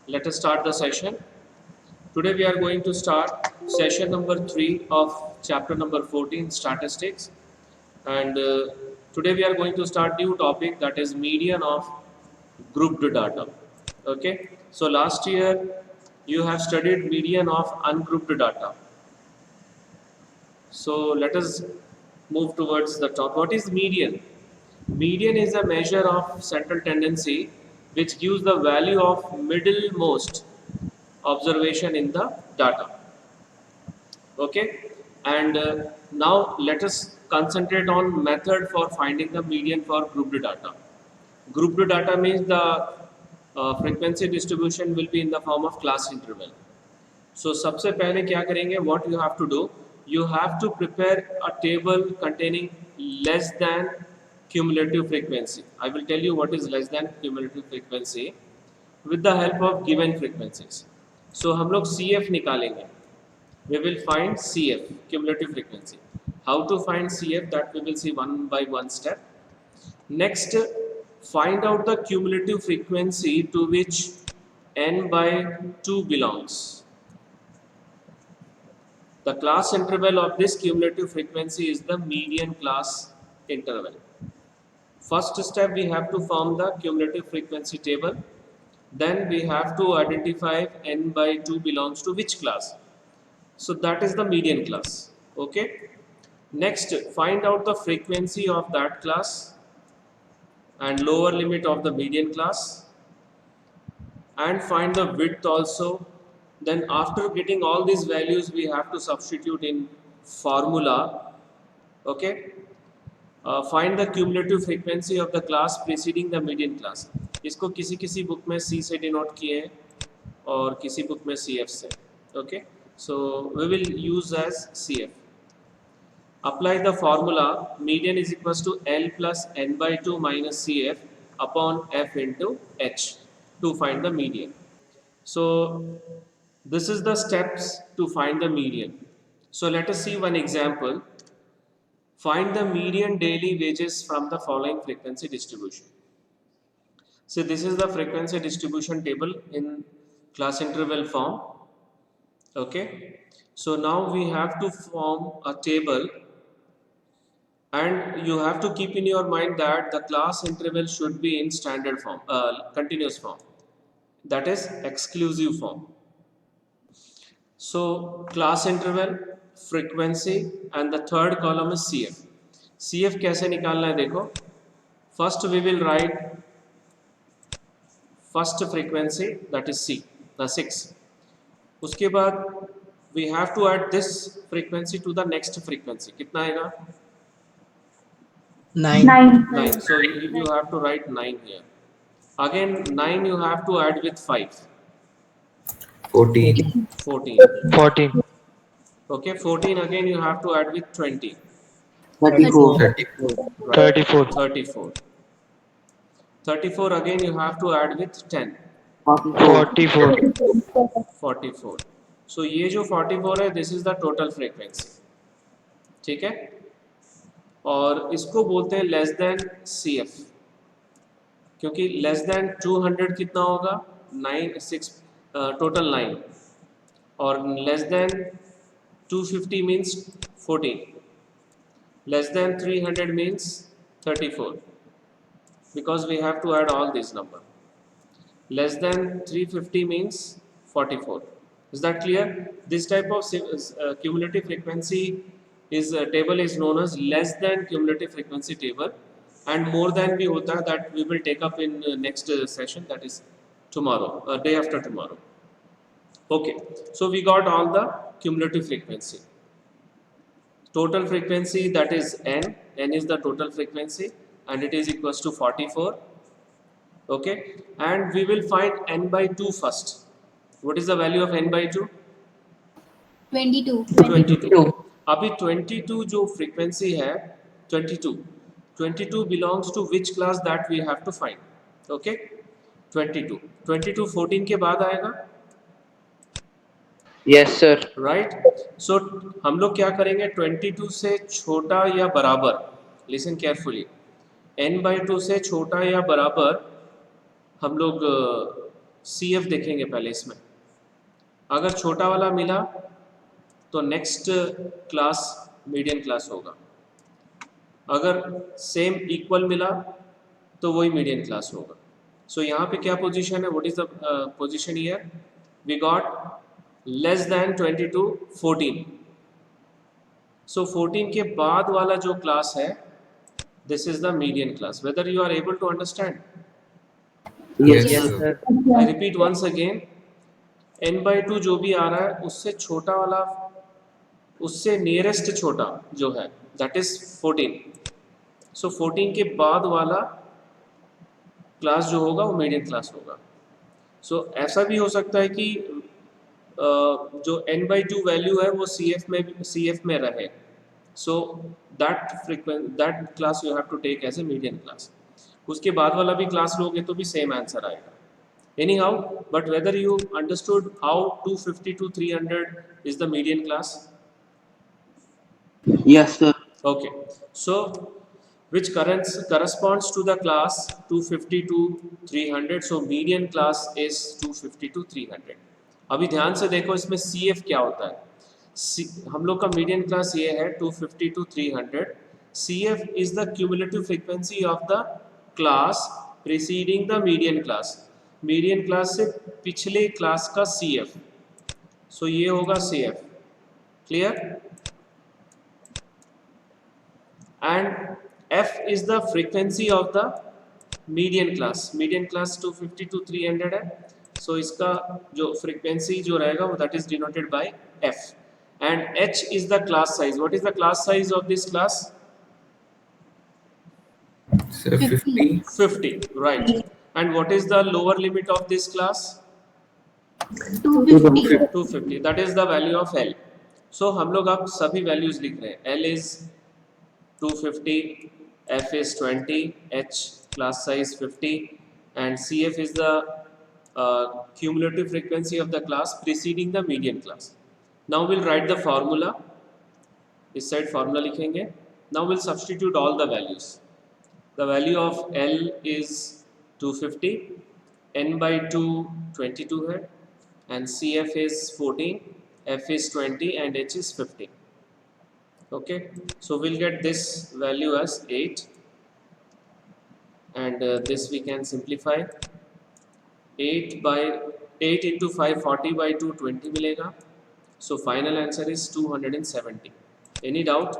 let us start the session. Today we are going to start session number 3 of chapter number 14, statistics. And today we are going to start new topic, that is median of grouped data. Okay, so last year you have studied median of ungrouped data. So let us move towards the top. What is median? Median is a measure of central tendency which gives the value of middlemost observation in the data. Okay, and now let us concentrate on method for finding the median for grouped data. Grouped data means the frequency distribution will be in the form of class interval. So सबसे पहले क्या करेंगे? What you have to do? You have to prepare a table containing less than cumulative frequency. I will tell you what is less than cumulative frequency with the help of given frequencies. So हम लोग CF निकालेंगे. We will find CF, cumulative frequency. How to find CF, that we will see one by one step. Next, find out the cumulative frequency to which n by 2 belongs. The class interval of this cumulative frequency is the median class interval. First step, we have to form the cumulative frequency table. Then we have to identify n by 2 belongs to which class. So that is the median class. Okay. Next, find out the frequency of that class and lower limit of the median class, and find the width also. Then after getting all these values, we have to substitute in formula. Okay. Find the cumulative frequency of the class preceding the median class. इसको किसी book में C से denote किए हैं और किसी book में CF से. Okay. So we will use as CF. Apply the formula. Median is equals to L plus n by 2 minus CF upon F into H to find the median. So this is the steps to find the median. So let us see one example. Find the median daily wages from the following frequency distribution. So this is the frequency distribution table in class interval form. Okay. So now we have to form a table, and you have to keep in your mind that the class interval should be in standard form, continuous form, that is exclusive form. So class interval, frequency, and the third column is CF. CF कैसे निकालना है देखो. First we will write first frequency, that is C, the 6. उसके बाद we have to add this frequency to the next frequency. कितना आएगा? 9. So you have to write 9 here. Again 9 you have to add with 5. 14. 14. Okay, 14 again you have to add with 20. 34. Right. 34. 34. 34 again you have to add with 10. 44. 44. So ये जो 44 है, this is the total frequency. ठीक है, और इसको बोलते हैं less than CF, क्योंकि लेस देन 200 कितना होगा? 6 टोटल 9, और less than 250 means 14, less than 300 means 34, because we have to add all these number. Less than 350 means 44. Is that clear? This type of cumulative frequency is table is known as less than cumulative frequency table, and more than भी होता है, that we will take up in next session, that is tomorrow, day after tomorrow. Okay, so we got all the cumulative frequency. Total frequency, that is n is the total frequency, and it is equals to 44. Okay, and we will find n by 2 first. What is the value of n by 2? 22. अभी 22 जो frequency है, 22 belongs to which class, that we have to find. Okay, 22 14 के बाद आएगा. Yes, sir. Right. So हम लोग क्या करेंगे? 22 से छोटा या बराबर, listen carefully, n by 2 से छोटा या बराबर हम लोग CF देखेंगे पहले इसमें। अगर छोटा वाला मिला तो नेक्स्ट क्लास मीडियन क्लास होगा, अगर सेम इक्वल मिला तो वही मीडियन क्लास होगा। सो यहाँ पे क्या पोजीशन है, what is the position here, we got less than 22 14। So 14 के बाद वाला जो क्लास है this is the median class. Whether you are able to understand? Yes, Yes, sir. sir. I repeat once again, n/2 जो भी आ रहा है उससे छोटा वाला, उससे नियरेस्ट छोटा जो है दैट इज 14। सो 14 के बाद वाला क्लास जो होगा वो मीडियन क्लास होगा। सो ऐसा भी हो सकता है कि जो n/2 वैल्यू है वो CF में रहे, so that class you have to take as a median class. उसके बाद वाला भी क्लास लोगे तो भी सेम आंसर आएगा anyhow, but whether you understood how 250 to 300 is the median class? Yes, sir. Okay, so which corresponds to the class 250 to 300, so median class is 250 to 300। अभी ध्यान से देखो इसमें CF क्या होता है। हम लोग का मीडियन क्लास ये है 250 to 300। CF is the cumulative frequency of the class preceding the median class, median class से पिछले क्लास का CF, सो ये होगा CF, clear? and F is the frequency of the median class, median class 250 to 300 है, so इसका जो frequency जो रहेगा वो that is denoted by F, and H is the class size। what is the class size of this class? So 50. 50, right? and what is the lower limit of this class? 250. 250, that is the value of L। so हम लोग अब सभी values लिख रहे हैं, L is 250, F is 20, H class size 50, and CF is the cumulative frequency of the class preceding the median class। now we'll write the formula, इस side formula लिखेंगे। now we'll substitute all the values। the value of L is 250, n/2 22 है, and CF is 14, F is 20, and H is 50। okay, so we'll get this value as 8, and this we can simplify, 8 into 5 40 by 2 20 मिलेगा, so final answer is 270। any doubt?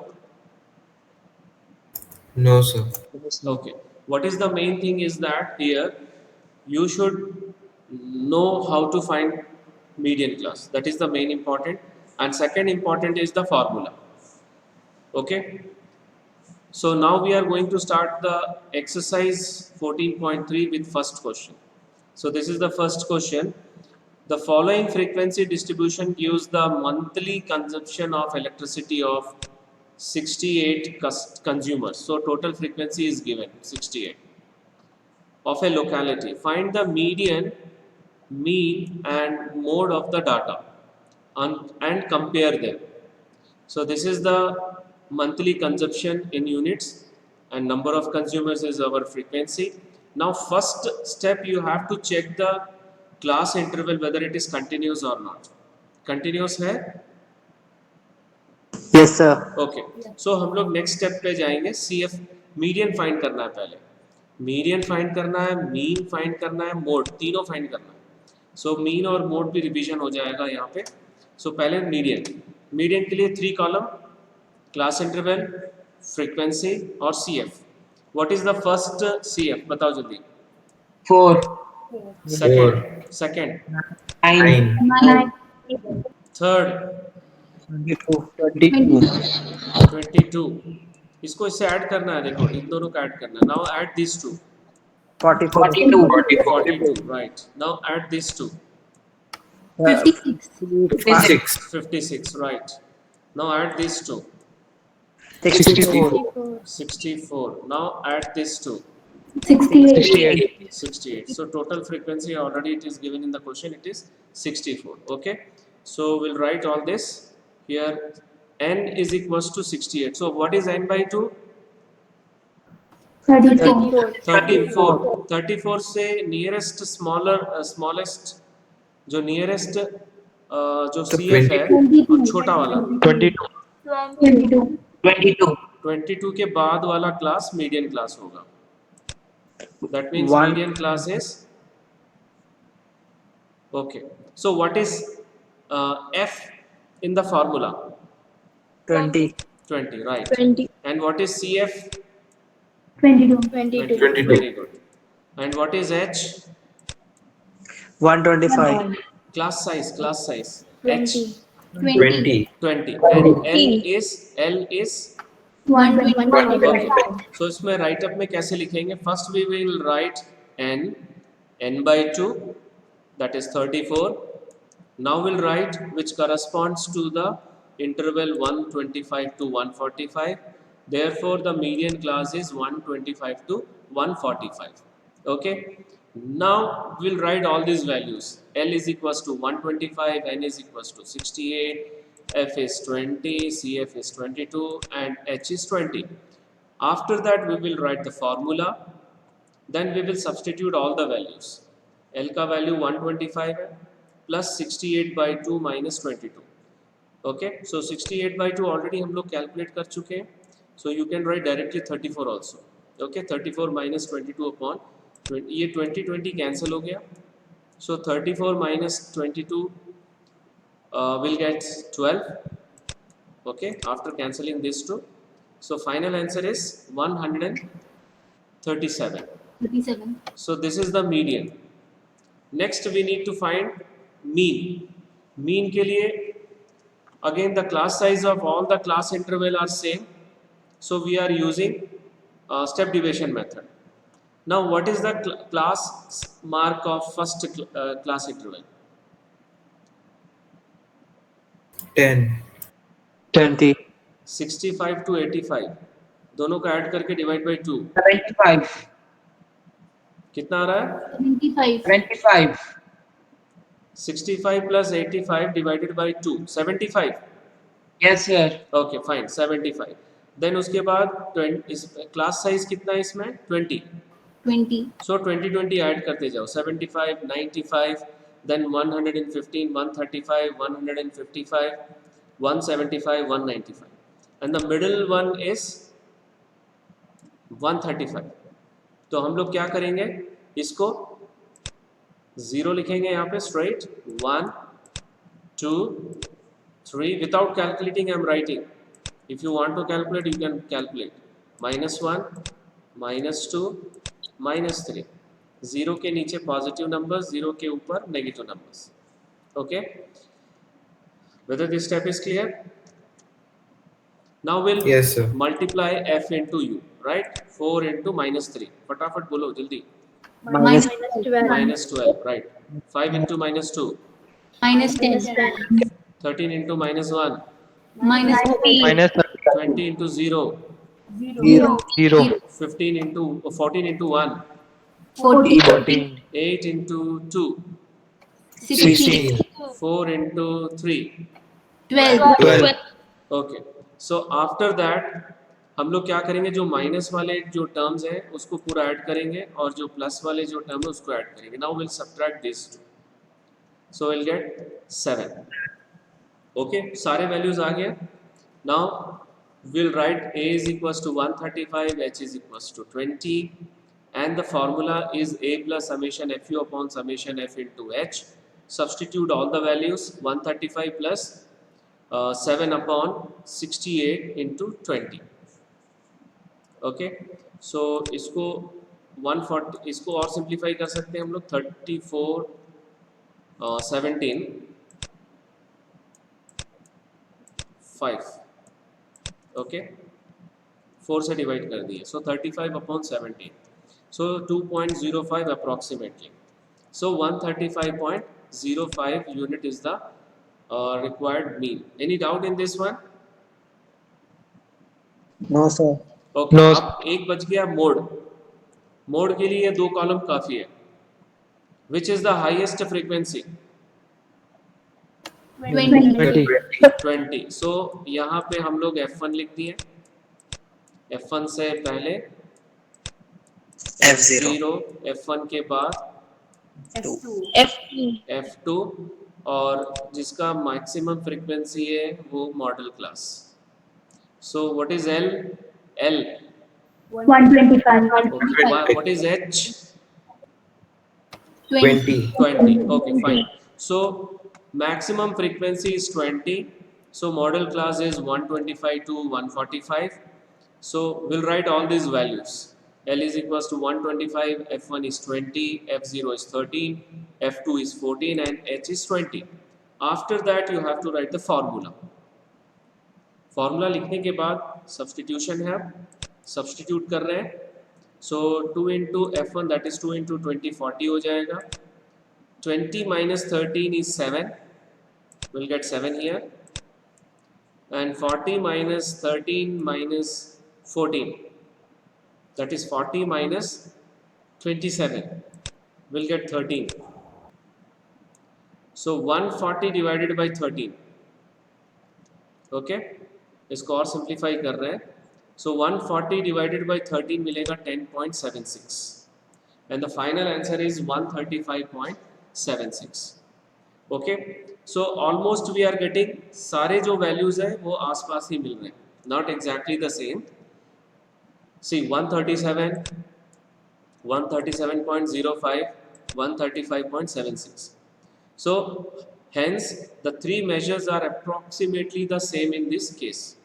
No, sir. okay, what is the main thing is that here you should know how to find median class, that is the main important, and second important is the formula। okay, so now we are going to start the exercise 14.3 with first question। so this is the first question, the following frequency distribution gives the monthly consumption of electricity of 68 consumers, so total frequency is given 68 of a locality, find the median, mean and mode of the data and compare them। so this is the monthly consumption in units and number of consumers is our frequency। now first step you have to check the class interval whether it is continuous or not। continuous है? Yes, sir. Okay, सो हम लोग next step पे जाएंगे। CF median find करना है, पहले median find करना है, मीन फाइंड करना है, मोड, तीनों फाइंड करना है। सो मीन और मोड भी रिवीजन हो जाएगा यहाँ पे। सो पहले मीडियन, मीडियन के लिए 3 कॉलम, क्लास इंटरवल, फ्रीक्वेंसी और CF। What is the first CF बताओ जल्दी। 4, सेकंड, 9, थर्ड, 22, 22। इसको इससे ऐड करना है, देखो इन दोनों को ऐड करना है। Now add this to, 42, 42, right? now add these two, 56. 56, right? now add these two, 64, 64, now add these two, 68. 68। so total frequency already it is given in the question, it is 64। okay, so we'll write all this here, n is equals to 68। so what is n by 2? 34. 34 से nearest smallest जो nearest जो CF है और छोटा वाला 22. 22. 22. 22 के बाद वाला क्लास मीडियन क्लास होगा. That means One. median class is okay. So what is F in the formula? 20. 20, right? 20. And what is CF? 22. 22. 22. Very good. And what is H? 125. Class size. 20. H 20. 20. And L is 125. okay. So इसमें write up में कैसे लिखेंगे? First we will write n by 2, that is 34. Now we'll write which corresponds to the interval 125 to 145. Therefore the median class is 125 to 145. Okay. Now we'll write all these values. L is equals to 125, N is equals to 68, F is 20, CF is 22 and H is 20. After that we will write the formula. Then we will substitute all the values. L का value 125 है plus 68 by 2 minus 22. Okay, so 68 by 2 already हम लोग calculate कर चुके हैं. So you can write directly 34 also. Okay, 34 minus 22 upon 20. ये 20 cancel हो गया. So 34 minus 22 will get 12. Okay, after cancelling these two. So final answer is 137. 37. So this is the median. Next we need to find mean. Mean के लिए again the class size of all the class interval are same. So we are using step deviation method. Now what is the class mark of first class interval? 10. 20. 65 to 85 दोनों का add करके divide by 2 75. कितना आ रहा है? 75. 25. 65 plus 85 divided by 2 75. Yes, sir. Okay fine 75. Then उसके बाद class size कितना है इसमें? 20. 20. सो 20 ऐड करते जाओ. 75 95 then 115 135 155 175 195 and the middle one is 135. तो हम लोग क्या करेंगे? इसको 0 लिखेंगे यहाँ पे straight. 1 2 3 without calculating I am writing. If you want to calculate you can calculate. -1 -2 -3. 0 के नीचे पॉजिटिव नंबर्स, 0 के ऊपर negative numbers. Okay, whether this step is clear? Now we'll Yes, sir. multiply f into u, right? 4 into -3. फटाफट बोलो जल्दी. Minus 12. -12, right? 5 into -2. Minus 10. 13 into -1. Minus 3. Minus 20 into 0. 0. 0. 14 into 1. 40. 14. 8 into 2. 16. 4 into 3. 12. 12. Okay, so after that हम लोग क्या करेंगे? जो minus वाले जो टर्म्स हैं उसको पूरा ऐड करेंगे और जो प्लस वाले जो टर्म है उसको ऐड करेंगे. Now will subtract this to, so will get 7. Okay, सारे वैल्यूज आ गए. Now will write a is equals to 135, h is equals to 20 and the formula is a plus summation fu upon summation f into h. Substitute all the values. 135 plus 7 upon 68 into 20. Okay, सो इसको 140 इसको और simplify कर सकते हैं हम लोग. 34 17 5. Okay, 4 से divide कर दिए. सो 35 upon 17. So 2.05 approximately. So 135.05 unit is the required mean. Any doubt in this one? No, sir. Okay, No. अब एक बच गया मोड. मोड के लिए 2 कॉलम काफी है. Which is the highest frequency? 20. 20. 20. So यहाँ पे हम लोग F1 लिख दिए. F1 से पहले F0, F1 के बाद F2. F2 और जिसका मैक्सिमम फ्रीक्वेंसी है वो model class. So what is L? L. 125. Okay. What is H? 20. 20. Okay, fine. So maximum frequency is 20. So model class is 125 to 145. So we'll write all these values. L is equals to 125, F1 is 20, F0 is 13, F2 is 14 and H is 20. After that you have to write the formula. Formula लिखने के बाद substitution है, substitute कर रहे हैं. So 2 into F1 that is 2 into 20 40 हो जाएगा. 20 minus 13 is 7. We'll get 7 here. And 40 minus 13 minus 14. That is 40 minus 27. We'll get 13. So 140 divided by 13. Okay. इसको और simplify कर रहे हैं. So 140 divided by 13 मिलेगा 10.76. And the final answer is 135.76. Okay. So almost we are getting सारे जो values है वो आसपास ही मिल रहे हैं. Not exactly the same. See 137, 137.05, 135.76. So hence the three measures are approximately the same in this case.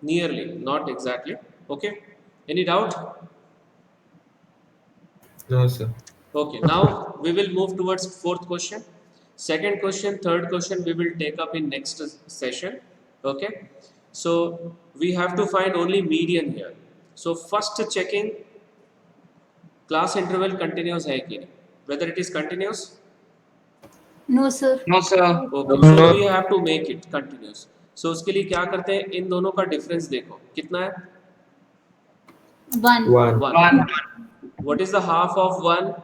Nearly, not exactly. Okay. Any doubt? No, sir. Okay. Now we will move towards fourth question. Second question, third question we will take up in next session. Okay. So we have to find only median here. So first checking class interval continuous है कि नहीं, whether it is continuous. No, sir. No, sir. Okay, so we have to make it continuous. So उसके लिए क्या करते हैं, इन दोनों का डिफरेंस देखो कितना है. 1. 1. 1. What is the half of 1?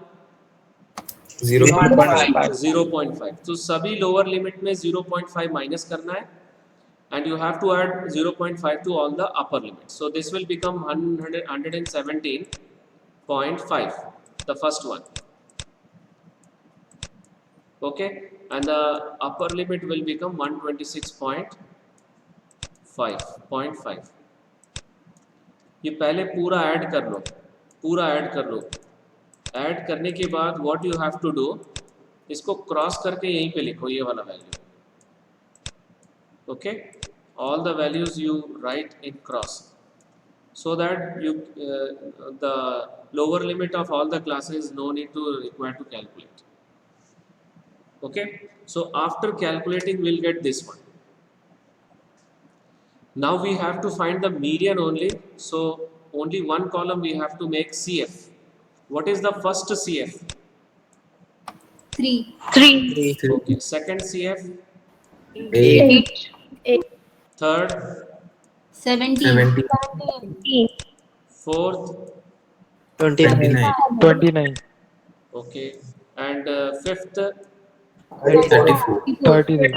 0.5. 0.5. तो सभी लोअर लिमिट में 0.5 माइनस करना है and you have to add 0.5 to all the upper limits. So this will become 117.5, the first one. Okay, and the upper limit will become 126.5. ये पहले पूरा add कर लो, पूरा ऐड कर लो. ऐड करने के बाद what you have to do, इसको क्रॉस करके यहीं पे लिखो ये वाला value. Okay, all the values you write in cross so that you the lower limit of all the classes no need to require to calculate. Okay, so after calculating we'll get this one. Now we have to find the median only, so only one column we have to make CF. What is the first CF? 3. Okay, second CF, 8. third, 17. 70. fourth, 29. 29. okay, and fifth, 34. 33.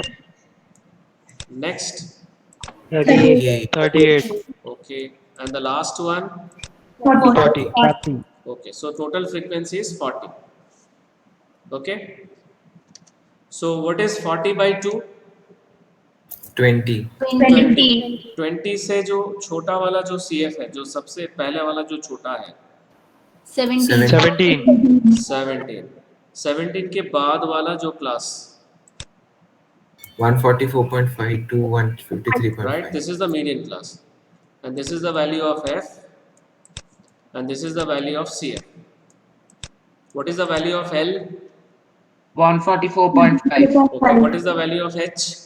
next, 38. 38. okay, and the last one, 40. okay, so total frequency is 40. Okay, so what is 40 by 2? 20. 20 से जो छोटा वाला जो CF है, जो सबसे पहले वाला जो छोटा है, 17. 17. 17 के बाद वाला जो class, 144.5 to 153.5. right, this is the median class and this is the value of F and this is the value of CF. What is the value of L? 144.5. Okay, what is the value of H?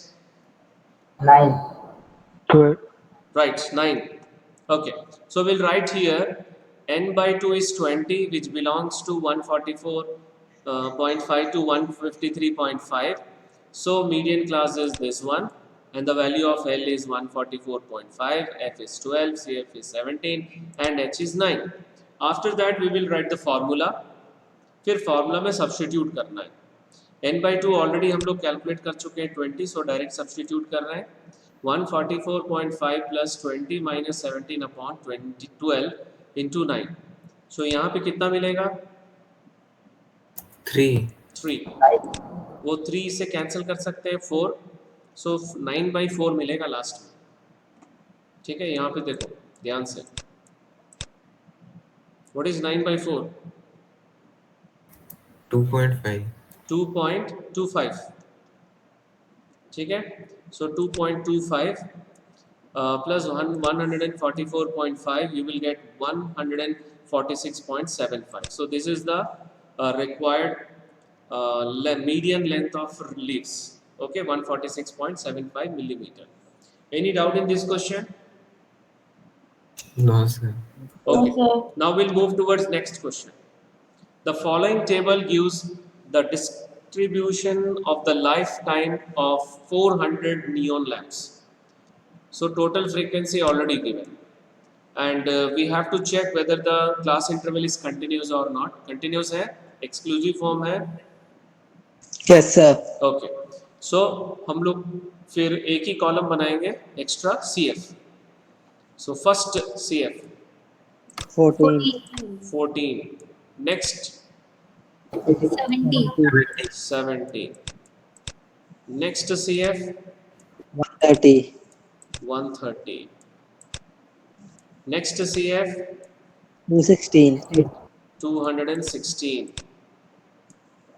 12. Right, 9. Okay, so we'll write here n by 2 is 20, which belongs to 144.5 to 153.5. So median class is this one and the value of L is 144.5, F is 12, CF is 17 and H is 9. After that we will write the formula. फिर formula में substitute करना है. n by 2 already हम लोग calculate कर चुके हैं 20, so direct substitute कर रहे हैं. 144.5 plus 20 minus 17 upon 12 into 9. सो यहाँ पे कितना मिलेगा? 3. 3. वो 3 से कैंसिल कर सकते हैं 4, सो 9/4 मिलेगा लास्ट में। ठीक है, यहाँ पे देखो ध्यान से, व्हाट इज 9/4? 2.5. 2.25। ठीक है, सो 2.25 plus 144.5, you will get 146.75. So this is the required median length of leaves. Okay, 146.75 millimeter. Any doubt in this question? No, sir. Okay, now we'll move towards next question. The following table gives the distribution of the lifetime of 400 neon lamps. So total frequency already given, and we have to check whether the class interval is continuous or not. Continuous है, exclusive form है. Yes, sir. Okay, so हम लोग फिर एक ही column बनाएंगे extra CF. So first CF 14. 14, next 70. 70, next CF 130. 130, next CF 216. 216,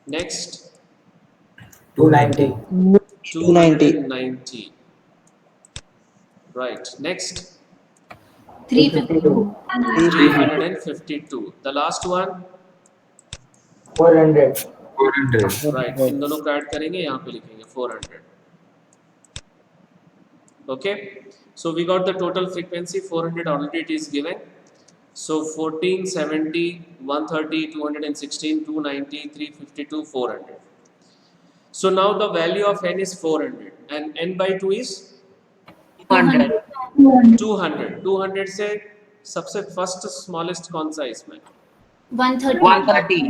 next 290. 290, right, next 352. 352, the last one, 400. 400. right, इन दोनों को add करेंगे, यहाँ पे लिखेंगे 400. Okay, so we got the total frequency 400, already it is given. So 14, 70, 130, 216, 290, 352, 400. So now the value of n is 400 and n by 2 is 200. 200. 200 से सबसे first smallest कौन सा है इसमें? 130. 130.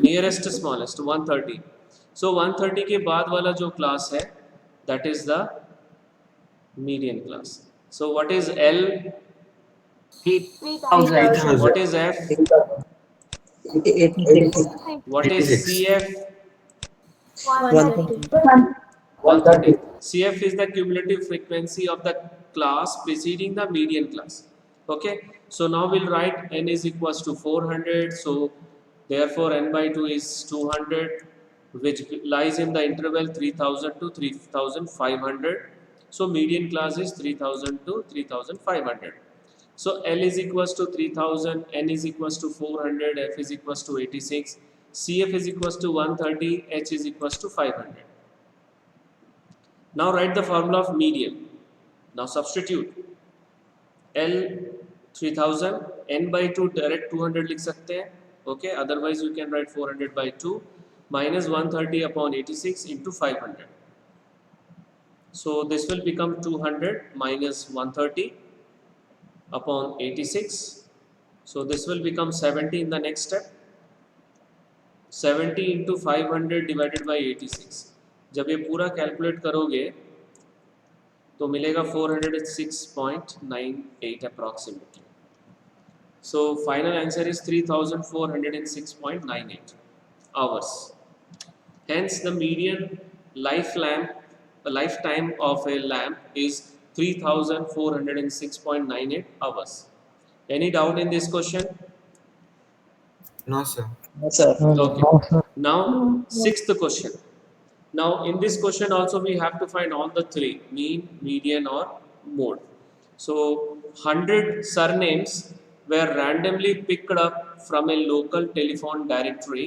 Nearest smallest 130. सो 130 के बाद वाला जो क्लास है that is the median class. So what is L? 3000. What is F? 86. What is 86. CF? 130. 130. CF is the cumulative frequency of the class preceding the median class. Okay, so now we'll write n is equals to 400. So therefore n by 2 is 200, which lies in the interval 3000 to 3500. So median class is 3000 to 3500. So L is equals to 3000, N is equals to 400, F is equals to 86, CF is equals to 130, H is equals to 500. Now write the formula of median. Now substitute L 3000, N by 2 direct 200 लिख सकते हैं. Okay, otherwise you can write 400 by 2 minus 130 upon 86 into 500. So this will become 200 minus 130 upon 86. So this will become 70 in the next step. 70 into 500 divided by 86. जब ये पूरा calculate करोगे तो मिलेगा 406.98 approximately. So final answer is 3406.98 hours. Hence the median lifetime of a lamp is 3406.98 hours. Any doubt in this question? No, sir. Yes, sir. Okay. Now sixth question. Now in this question also we have to find all the three: mean, median or mode. So 100 surnames were randomly picked up from a local telephone directory,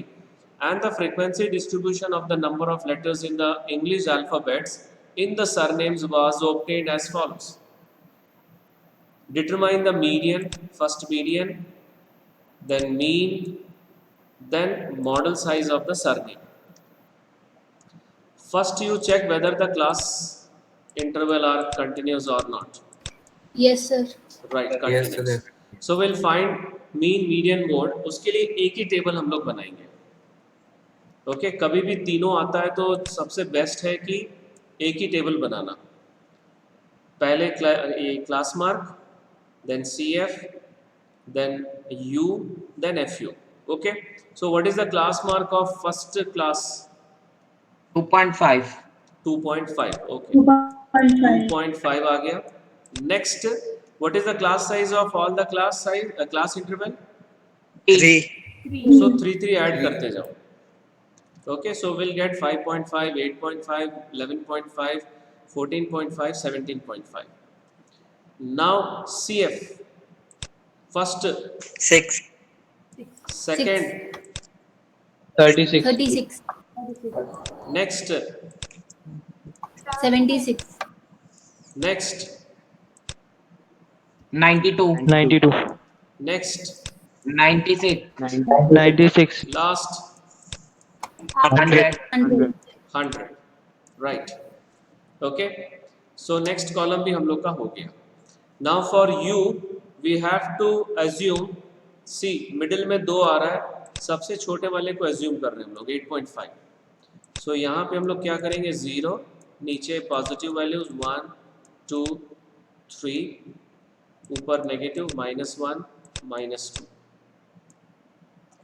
and the frequency distribution of the number of letters in the English alphabets in the surnames was obtained as follows. Determine the median, first median, then mean, then model size of the surname. First you check whether the class interval are continuous or not. Yes, sir. Right, Yes, continuous. sir. So we'll find mean, median, mode. उसके लिए एक ही table हम लोग बनाएंगे. Okay, कभी भी तीनों आता है तो सबसे बेस्ट है कि एक ही टेबल बनाना. पहले class mark, then CF, then U, then FU. Okay, so what is the class mark of first class? 2.5. 2.5. Okay, 2.5 आ गया. Next, what is the class size of all the class size class interval? 3. So 3 add करते जाओ. Okay, so we'll get 5.5, 8.5, 11.5, 14.5, 17.5. Now CF, first, 6. second, 36. 36. next, 76. next, 92. 92. next, 96. 96. last, 100. 100. 100. Right. Okay, so next column भी हम लोग का हो गया. Now for U we have to assume, see middle में 2 आ रहा है, सबसे छोटे वाले को assume कर रहे हैं हम लोग 8.5. So यहाँ पे हम लोग क्या करेंगे, 0, नीचे पॉजिटिव वैल्यूज 1, 2, 3, ऊपर negative -1, -2.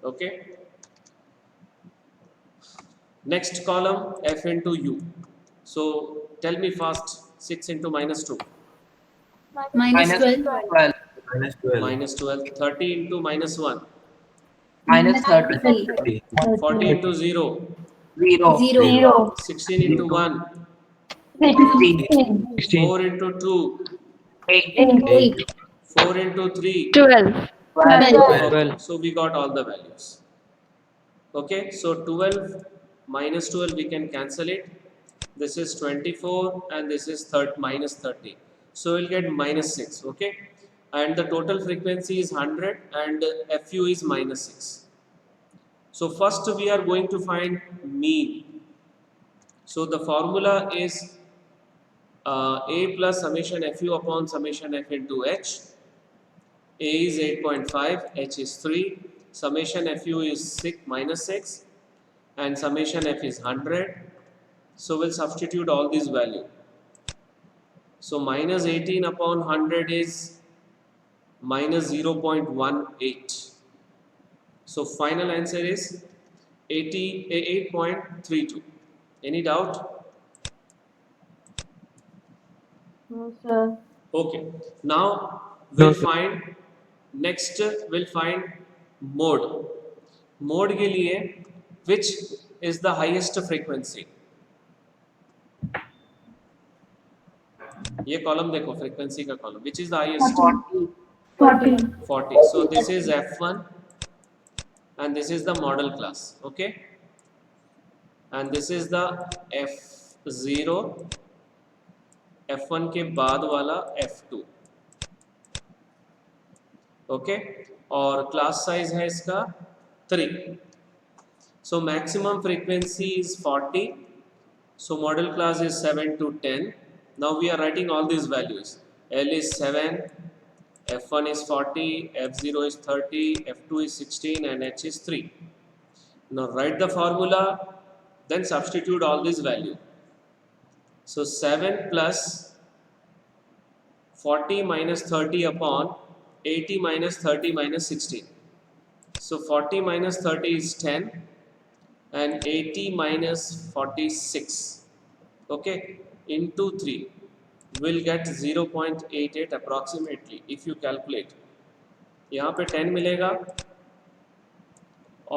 Okay, next column F into U. So tell me fast, 6 into -2. Minus 12. 12. -12. -12. 30 into -1. Minus 30. 30. 40 into 0. 0. 0. 16 into 1. 16. 16. 4 into 2. 8. 8. 4 into 3. 12. 12. 12. So we got all the values. Okay, so 12 minus 12 we can cancel it. This is 24 and this is -30. So we'll get -6. Okay, and the total frequency is 100 and FU is -6. So first we are going to find mean. So the formula is A plus summation FU upon summation F into H. A is 8.5, H is 3, summation FU is 6 -6, and summation F is 100. So we'll substitute all these values. So minus 18 upon 100 is minus 0.18. So final answer is 8.32. Any doubt? No, sir. Okay. Now we'll No, sir. find, next we'll find mode. Mode के लिए which is the highest frequency? ये column देखो, frequency का column. Which is the highest? 40. 40. So this is F1 and this is the model class. Okay. And this is the F0. F1 के बाद वाला F2. Okay, और class size है इसका 3. So maximum frequency is 40. So modal class is 7 to 10. Now we are writing all this values. L is 7, F1 is 40, F0 is 30, F2 is 16 and H is 3. Now write the formula, then substitute all these values. So 7 plus 40 minus 30 upon 80 minus 30 minus 16. So 40 minus 30 is 10 and 80 minus 46. Okay, into 3 will get 0.88 approximately if you calculate. यहाँ पे 10 मिलेगा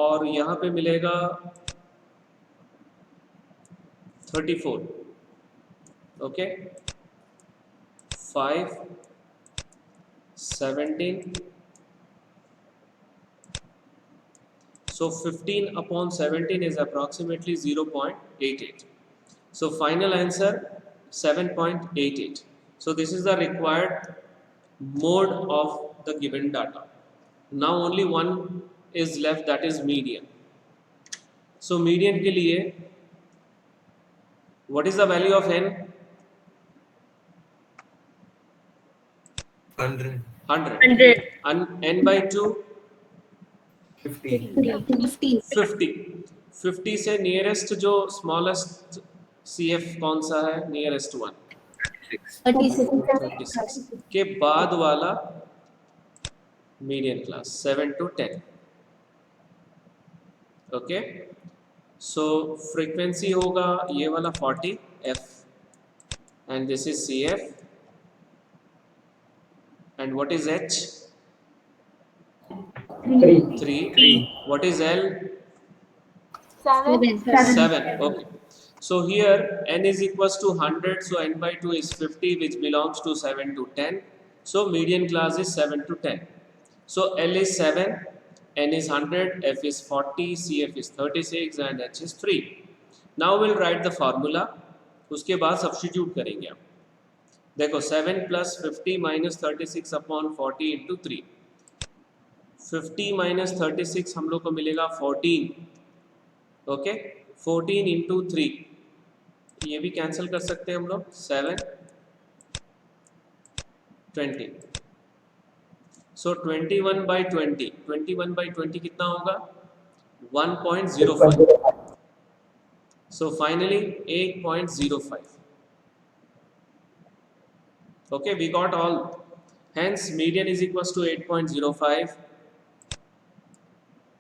और यहाँ पे मिलेगा 34. Okay, 5, 17. So 15 upon 17 is approximately 0.88. So final answer 7.88. So this is the required mode of the given data. Now only one is left, that is median. So median के लिए what is the value of n? 100. 100. And n by 2? 50. 15. 50. 50 से nearest जो smallest CF कौन सा है? Nearest one. 36. 36 के बाद वाला median class 7 to 10. Okay, so frequency होगा ये वाला 40 F and this is CF, and what is H? 3. What is L? 7. 7. Okay, so here n is equals to 100, so n by 2 is 50, which belongs to 7 to 10. So median class is 7 to 10. So L is 7, n is 100, F is 40, CF is 36 and H is 3. Now we'll write the formula. उसके बाद substitute करेंगे हम. देखो 7 plus 50 minus 36 upon 40 into 3. 50 minus 36 हम लोग को मिलेगा 14. Okay, 14 into 3, ये भी कैंसिल कर सकते हैं हम लोग. 7 20. सो 21 by 20, 21 by 20 कितना होगा? 1.05. So finally 8.05. Okay, we got all. Hence median is equals to 8.05,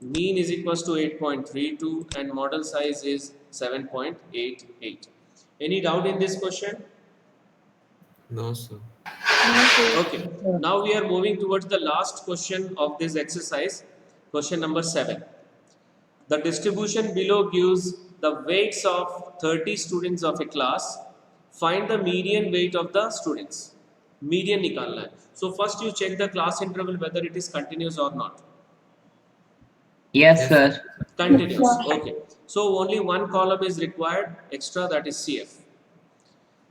mean is equals to 8.32 and model size is 7.88. Any doubt in this question? No, sir. Okay, now we are moving towards the last question of this exercise, question number 7. The distribution below gives the weights of 30 students of a class. Find the median weight of the students. Median निकालना है. So first you check the class interval whether it is continuous or not. Yes, sir. Continuous. Okay. So only one column is required extra, that is CF.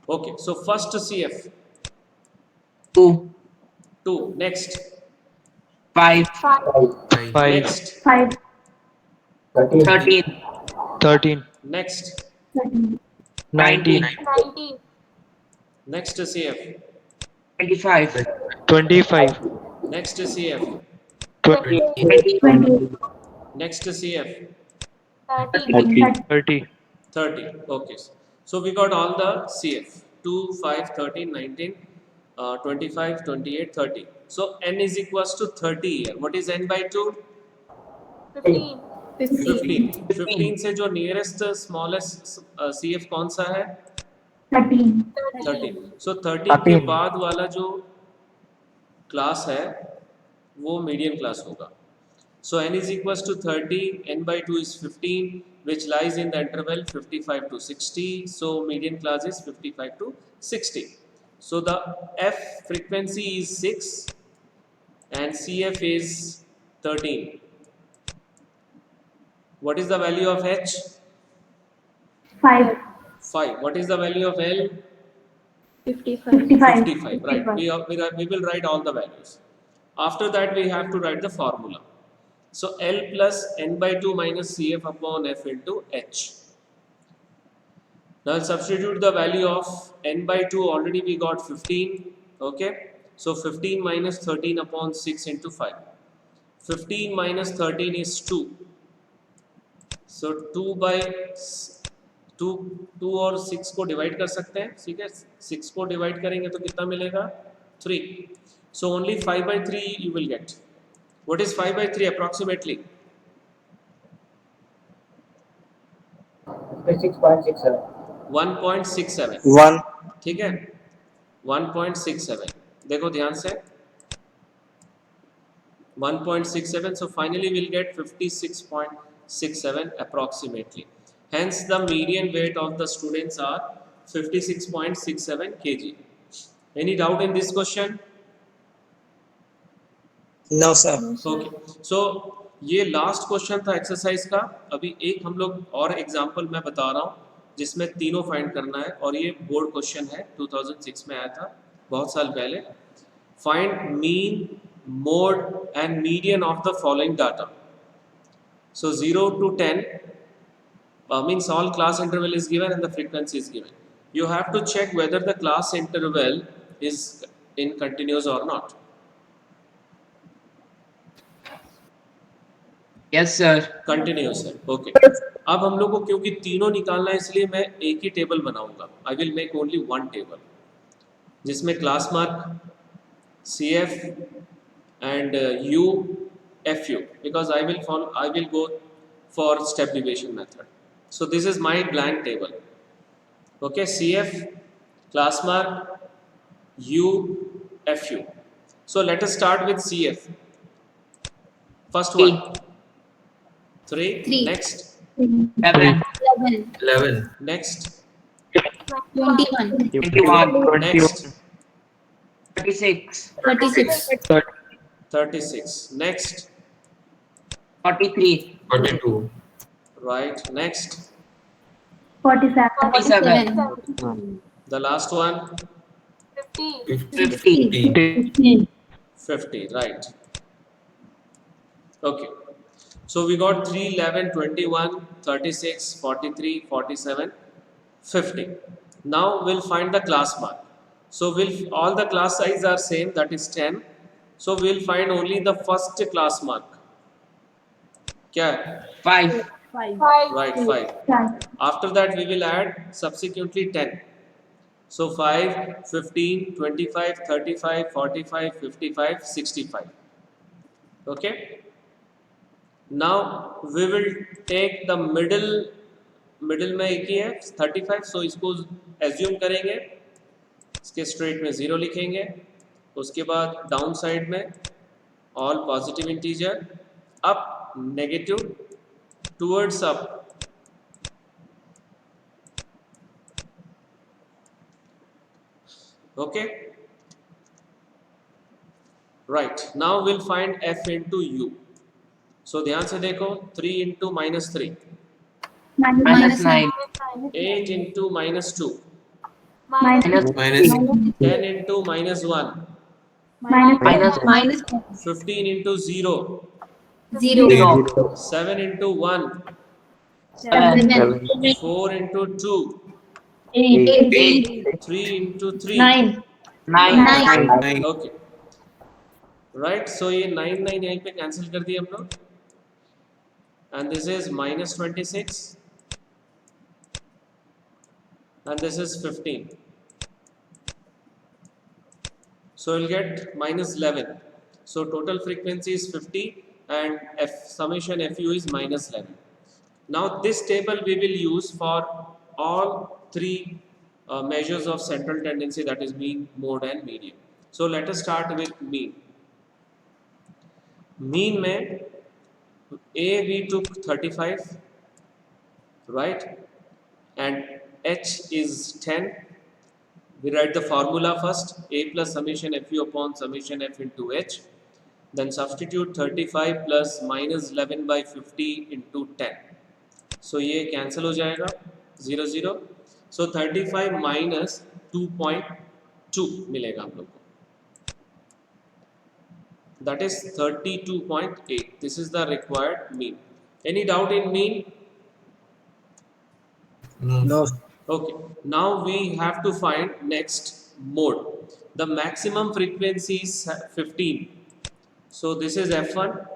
Okay. So first CF 2, 2. Next. 5, 5, Next. 5. 13, 13, Next. 19, 19. Next CF. 25, 25, Next CF. 20, 20, Next CF. 30. 30, 30. Okay. So we got all the CF. 2, 5, 13, 19, 25, 28, 30. So n is equals to 30 here. What is n by 2? 15. 15. 15 से जो nearest smallest CF कौन सा है? 13. 13. So 13 के बाद वाला जो class है वो मीडियन क्लास होगा. So n is equals to 30, n by 2 is 15, which lies in the interval 55 to 60. So median class is 55 to 60. So the F frequency is 6 and CF is 13. What is the value of H? 5. 5. What is the value of L? 55. 55. Right. We will write all the values. After that we have to write the formula. So L plus n by 2 minus CF upon F into H. Now substitute the value of n by 2. Already we got 15. Okay. So 15 minus 13 upon 6 into 5. 15 minus 13 is 2. So 2 by 2 और 6 को divide कर सकते हैं. ठीक है, 6 को divide करेंगे तो कितना मिलेगा? 3. So only 5 by 3 you will get. What is 5 by 3 approximately? 6.67. 1.67. 1. ठीक है, 1.67. देखो ध्यान से 1.67. So finally we'll get 56.67 approximately. Hence the median weight of the students are 56.67 kg. Any doubt in this question? No, sir. Okay, so ये last question था exercise का. अभी एक हम लोग और एग्जांपल मैं बता रहा हूँ जिसमें तीनों फाइंड करना है, और ये बोर्ड क्वेश्चन है, 2006 में आया था, बहुत साल पहले. Find mean, mode and median of the following data. So 0 to 10 means all class interval is given and the frequency is given. You have to check whether the class interval is in continuous or not. yes, sir. Continuous है. Okay, अब हम लोग को क्योंकि तीनों निकालना है इसलिए मैं एक ही टेबल बनाऊंगा. I will make only one table जिसमें class mark, CF, and UFU, because I will go for step deviation method. So this is my blank table. Okay, CF, class mark, UFU. So let us start with CF. First one, 3. Three. Next, 7, 11. 11. next, 21. 21, next, 36, 36. 36. Next, 43, 42. right. Next, 47. 47, the last one, 50. 50, 50. 50. Right. Okay. So we got 3, 11, 21, 36, 43, 47, 50. Now we'll find the class mark. So all the class size are same, that is 10. So we'll find only the first class mark. Kya? 5, 5. Right, 5. Right. After that we will add subsequently 10. So 5, 15, 25, 35, 45, 55, 65. Okay. Now we will take the middle में एक ही है 35, so इसको assume करेंगे, इसके straight में 0 लिखेंगे, उसके बाद डाउन साइड में all positive integer, up negative, towards up, okay. Right, now we'll find f into u. So ध्यान से देखो, 3 into minus 3, minus 9, 8 into minus 2, minus Minus 10 into minus 1, minus 15 into 0, 0. 0, 7 into 1, 7, 4 into 2, 8. 3 into 3. 9. 9, 9. Okay. Right, so ये 9 9 यहीं पे cancel कर दिए हम लोग, and this is minus 26 and this is 15. So you'll get minus 11. So total frequency is 50 and summation FU is minus 11. Now this table we will use for all three measures of central tendency, that is mean, mode and median. So let us start with mean. Mean में A we took 35, right, and H is 10. We write the formula first, A plus summation FU upon summation F into H. Then substitute 35 plus minus 11 by 50 into 10. So ये cancel हो जाएगा, 0 0. So 35 minus 2.2 मिलेगा हम लोग को. That is 32.8. This is the required mean. Any doubt in mean? No. Okay. Now we have to find next mode. The maximum frequency is 15. So this is F1.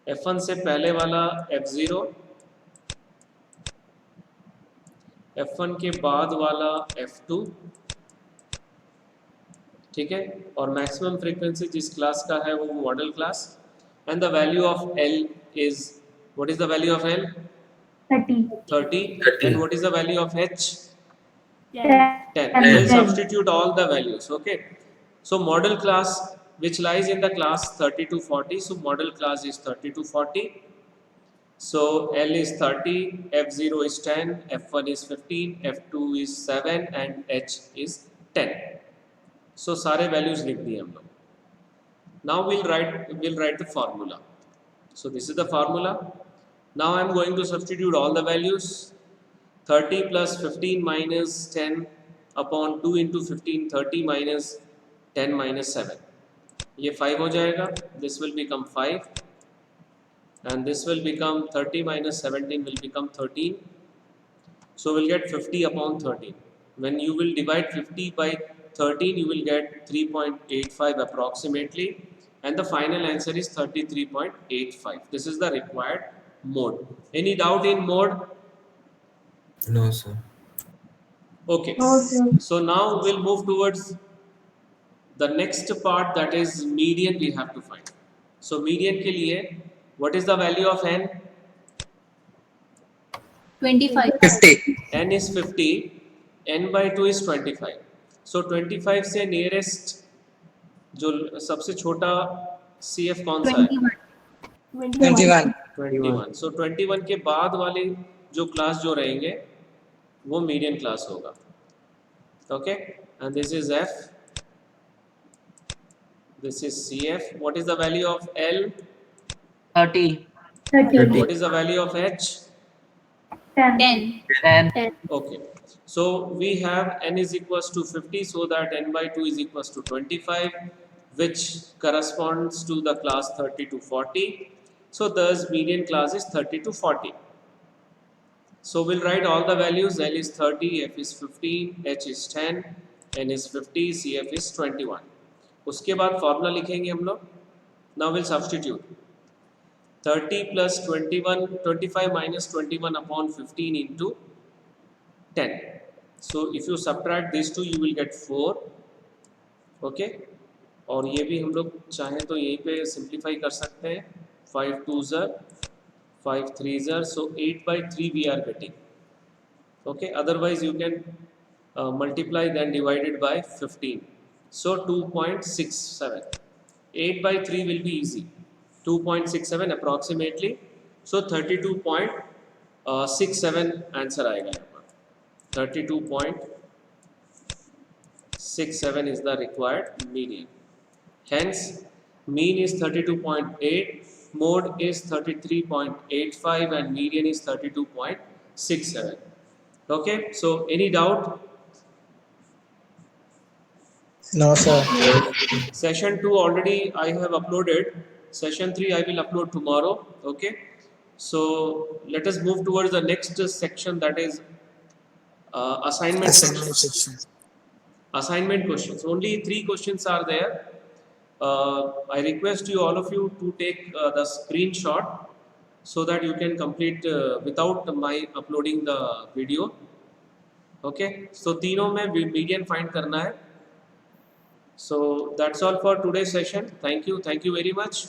F1 से पहले वाला F0. F1 के बाद वाला F2. ठीक है, और maximum frequency जिस क्लास का है वो model class, and the value of L is, what is the value of L? 30. And what is the value of H? 10. We'll substitute all the values. Okay, so model class which lies in the class 30 to 40, so model class is 30 to 40. So L is 30, F0 is 10, F1 is 15, F2 is 7 and H is 10. So सारे values लिख दिए हम लोग. Now we'll write the formula. So this is the formula. Now I am going to substitute all the values. 30 plus 15 minus 10 upon 2 into 15, 30 minus 10 minus 7. ये 5 हो जाएगा. This will become 5. And this will become 30 minus 17 will become 13. So we'll get 50 upon 13. When you will divide 50 by 13, you will get 3.85 approximately. And the final answer is 33.85. This is the required mode. Any doubt in mode? No, sir. Okay. So now we'll move towards The next part, that is median, we have to find. So median के लिए what is the value of n? 25. 50. n is 50, n by 2 is 25. So 25 से nearest जो सबसे छोटा CF कौन सा है? 21. 21. So 21 के बाद वाले जो क्लास जो रहेंगे वो मीडियन क्लास होगा. Okay, and this is F, this is CF. What is the value of L? 30. 30. What is the value of H? 10. 10. Okay, so we have n is equals to 50, so that n by 2 is equals to 25, which corresponds to the class 30 to 40. So thus median class is 30 to 40. So we'll write all the values. L is 30, F is 15, H is 10, N is 50, CF is 21. उसके बाद formula लिखेंगे हम लोग. Now we'll substitute 30 plus 21, 25 minus 21 upon 15 into 10. So if you subtract these two, you will get 4. Okay, और ये भी हम लोग चाहें तो यहीं पे सिंप्लीफाई कर सकते हैं. 5 2s are 5 3s are, so 8 by 3 we are getting. Okay, otherwise you can multiply then divided by 15. So 2.67. 8 by 3 will be easy. 2.67 approximately. So 32.67 answer आएगा यहाँ पर. 32.67 is the required median. Hence mean is 32.8, mode is 33.85, and median is 32.67. Okay, so any doubt? No, sir. Session 2 already I have uploaded. Session 3 I will upload tomorrow. Okay, so let us move towards the next section, that is assignment section. Assignment questions. Only 3 questions are there. I request you, all of you, to take the screenshot so that you can complete without my uploading the video. Okay, so तीनों में median find करना है. So that's all for today's session. Thank you very much.